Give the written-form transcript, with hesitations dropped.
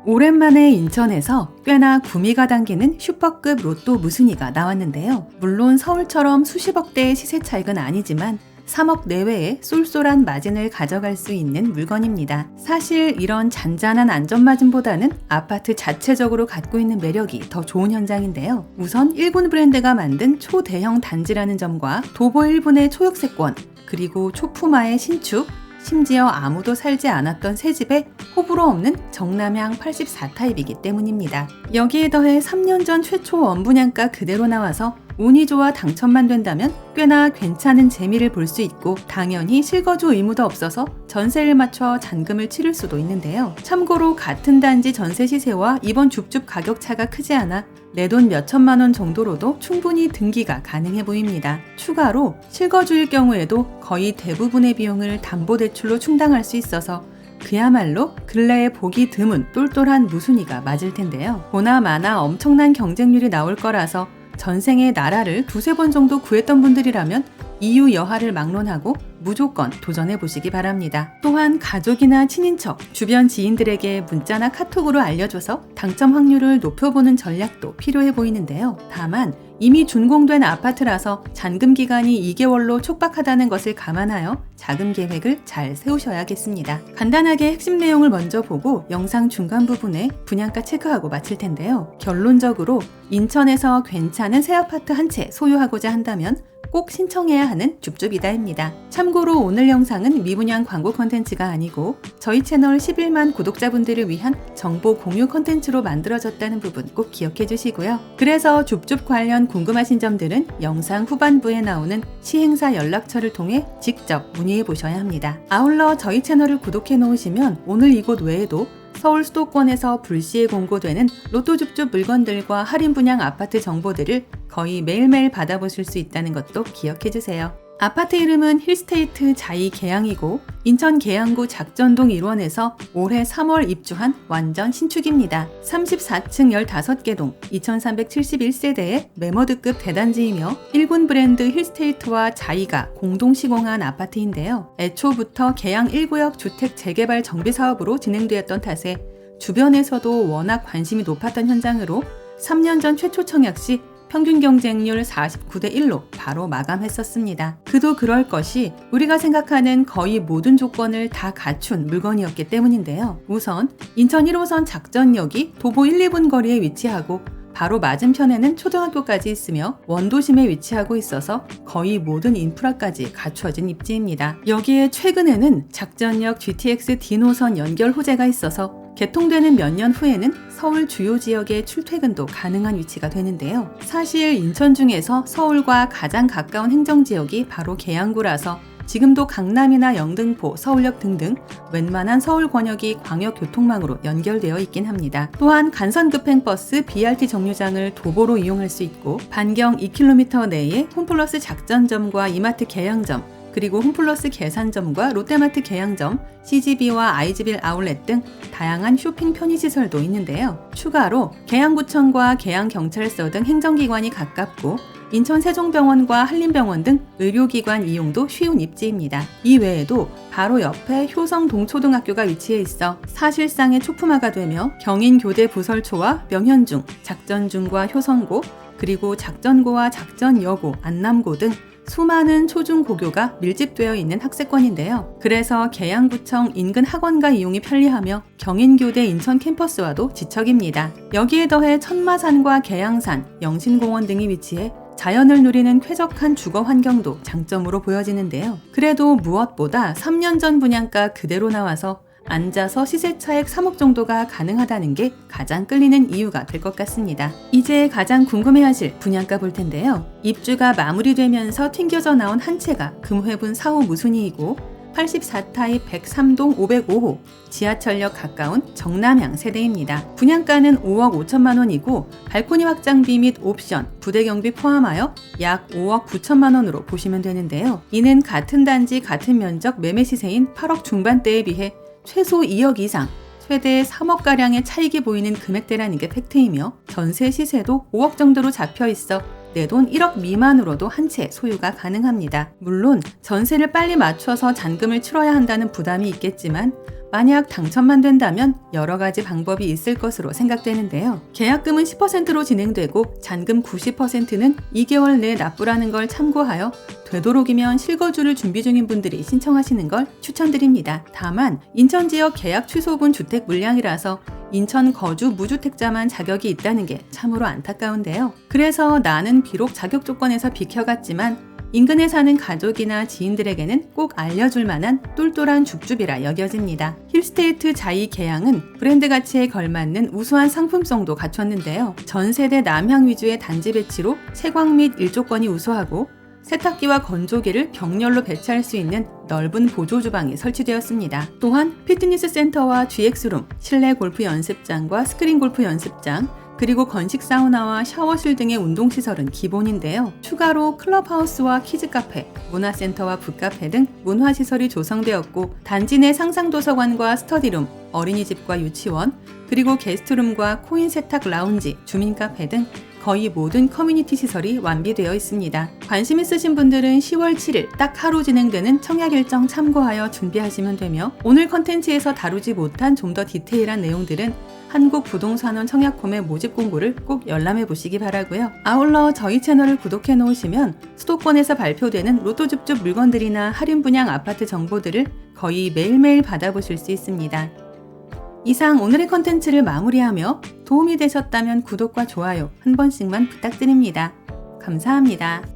오랜만에 인천에서 꽤나 구미가 당기는 슈퍼급 로또 무순위가 나왔는데요. 물론 서울처럼 수십억대의 시세 차익은 아니지만 3억 내외의 쏠쏠한 마진을 가져갈 수 있는 물건입니다. 사실 이런 잔잔한 안전마진보다는 아파트 자체적으로 갖고 있는 매력이 더 좋은 현장인데요. 우선 1군 브랜드가 만든 초대형 단지라는 점과 도보 1분의 초역세권, 그리고 초품화의 신축, 심지어 아무도 살지 않았던 새 집에 호불호 없는 정남향 84타입이기 때문입니다. 여기에 더해 3년 전 최초 원분양가 그대로 나와서 운이 좋아 당첨만 된다면 꽤나 괜찮은 재미를 볼 수 있고, 당연히 실거주 의무도 없어서 전세를 맞춰 잔금을 치를 수도 있는데요. 참고로 같은 단지 전세 시세와 이번 줍줍 가격 차가 크지 않아 내 돈 몇천만 원 정도로도 충분히 등기가 가능해 보입니다. 추가로 실거주일 경우에도 거의 대부분의 비용을 담보대출로 충당할 수 있어서 그야말로 근래에 보기 드문 똘똘한 무순위가 맞을 텐데요. 보나마나 엄청난 경쟁률이 나올 거라서 전생에 나라를 두세 번 정도 구했던 분들이라면 이유 여하를 막론하고 무조건 도전해 보시기 바랍니다. 또한 가족이나 친인척, 주변 지인들에게 문자나 카톡으로 알려줘서 당첨 확률을 높여보는 전략도 필요해 보이는데요. 다만 이미 준공된 아파트라서 잔금 기간이 2개월로 촉박하다는 것을 감안하여 자금 계획을 잘 세우셔야겠습니다. 간단하게 핵심 내용을 먼저 보고 영상 중간 부분에 분양가 체크하고 마칠 텐데요. 결론적으로 인천에서 괜찮은 새 아파트 한 채 소유하고자 한다면 꼭 신청해야 하는 줍줍이다입니다. 참고로 오늘 영상은 미분양 광고 컨텐츠가 아니고 저희 채널 11만 구독자분들을 위한 정보 공유 컨텐츠로 만들어졌다는 부분 꼭 기억해 주시고요. 그래서 줍줍 관련 궁금하신 점들은 영상 후반부에 나오는 시행사 연락처를 통해 직접 문의해 보셔야 합니다. 아울러 저희 채널을 구독해 놓으시면 오늘 이곳 외에도 서울 수도권에서 불시에 공고되는 로또 줍줍 물건들과 할인 분양 아파트 정보들을 거의 매일매일 받아보실 수 있다는 것도 기억해주세요. 아파트 이름은 힐스테이트 자이 계양이고 인천 계양구 작전동 1원에서 올해 3월 입주한 완전 신축입니다. 34층 15개 동 2371세대의 메머드급 대단지이며 1군 브랜드 힐스테이트와 자이가 공동 시공한 아파트인데요. 애초부터 계양 1구역 주택 재개발 정비 사업으로 진행되었던 탓에 주변에서도 워낙 관심이 높았던 현장으로 3년 전 최초 청약 시 평균 경쟁률 49대 1로 바로 마감했었습니다. 그도 그럴 것이 우리가 생각하는 거의 모든 조건을 다 갖춘 물건이었기 때문인데요. 우선 인천 1호선 작전역이 도보 1, 2분 거리에 위치하고 바로 맞은편에는 초등학교까지 있으며 원도심에 위치하고 있어서 거의 모든 인프라까지 갖추어진 입지입니다. 여기에 최근에는 작전역 GTX D노선 연결 호재가 있어서 개통되는 몇 년 후에는 서울 주요 지역의 출퇴근도 가능한 위치가 되는데요. 사실 인천 중에서 서울과 가장 가까운 행정지역이 바로 계양구라서 지금도 강남이나 영등포, 서울역 등등 웬만한 서울 권역이 광역교통망으로 연결되어 있긴 합니다. 또한 간선급행버스 BRT 정류장을 도보로 이용할 수 있고 반경 2km 내에 홈플러스 작전점과 이마트 계양점, 그리고 홈플러스 계산점과 롯데마트 계양점, CGV와 IG빌 아울렛 등 다양한 쇼핑 편의시설도 있는데요. 추가로 계양구청과 계양경찰서 등 행정기관이 가깝고 인천 세종병원과 한림병원 등 의료기관 이용도 쉬운 입지입니다. 이 외에도 바로 옆에 효성동초등학교가 위치해 있어 사실상의 초품화가 되며 경인교대 부설초와 명현중, 작전중과 효성고, 그리고 작전고와 작전여고, 안남고 등 수많은 초중고교가 밀집되어 있는 학세권인데요. 그래서 계양구청 인근 학원가 이용이 편리하며 경인교대 인천 캠퍼스와도 지척입니다. 여기에 더해 천마산과 계양산, 영신공원 등이 위치해 자연을 누리는 쾌적한 주거 환경도 장점으로 보여지는데요. 그래도 무엇보다 3년 전 분양가 그대로 나와서 앉아서 시세 차익 3억 정도가 가능하다는 게 가장 끌리는 이유가 될 것 같습니다. 이제 가장 궁금해하실 분양가 볼 텐데요. 입주가 마무리되면서 튕겨져 나온 한 채가 금회분 4호 무순위이고 84타입 103동 505호 지하철역 가까운 정남향 세대입니다. 분양가는 5억 5천만 원이고 발코니 확장비 및 옵션, 부대 경비 포함하여 약 5억 9천만 원으로 보시면 되는데요. 이는 같은 단지 같은 면적 매매 시세인 8억 중반대에 비해 최소 2억 이상, 최대 3억가량의 차익이 보이는 금액대라는 게 팩트이며 전세 시세도 5억 정도로 잡혀 있어 내 돈 1억 미만으로도 한 채 소유가 가능합니다. 물론 전세를 빨리 맞춰서 잔금을 치러야 한다는 부담이 있겠지만 만약 당첨만 된다면 여러 가지 방법이 있을 것으로 생각되는데요. 계약금은 10%로 진행되고 잔금 90%는 2개월 내에 납부라는 걸 참고하여 되도록이면 실거주를 준비 중인 분들이 신청하시는 걸 추천드립니다. 다만 인천 지역 계약 취소분 주택 물량이라서 인천 거주 무주택자만 자격이 있다는 게 참으로 안타까운데요. 그래서 나는 비록 자격 조건에서 비켜갔지만 인근에 사는 가족이나 지인들에게는 꼭 알려줄 만한 똘똘한 줍줍이라 여겨집니다. 힐스테이트 자이 계양은 브랜드 가치에 걸맞는 우수한 상품성도 갖췄는데요. 전세대 남향 위주의 단지 배치로 채광 및 일조권이 우수하고 세탁기와 건조기를 병렬로 배치할 수 있는 넓은 보조 주방이 설치되었습니다. 또한 피트니스 센터와 GX룸, 실내 골프 연습장과 스크린 골프 연습장, 그리고 건식 사우나와 샤워실 등의 운동시설은 기본인데요. 추가로 클럽하우스와 키즈카페, 문화센터와 북카페 등 문화시설이 조성되었고 단지 내 상상도서관과 스터디룸, 어린이집과 유치원, 그리고 게스트룸과 코인 세탁 라운지, 주민카페 등 거의 모든 커뮤니티 시설이 완비되어 있습니다. 관심 있으신 분들은 10월 7일 딱 하루 진행되는 청약 일정 참고하여 준비하시면 되며 오늘 컨텐츠에서 다루지 못한 좀 더 디테일한 내용들은 한국부동산원 청약홈의 모집 공고를 꼭 열람해 보시기 바라고요. 아울러 저희 채널을 구독해 놓으시면 수도권에서 발표되는 로또줍줍 물건들이나 할인 분양 아파트 정보들을 거의 매일매일 받아보실 수 있습니다. 이상 오늘의 컨텐츠를 마무리하며 도움이 되셨다면 구독과 좋아요 한 번씩만 부탁드립니다. 감사합니다.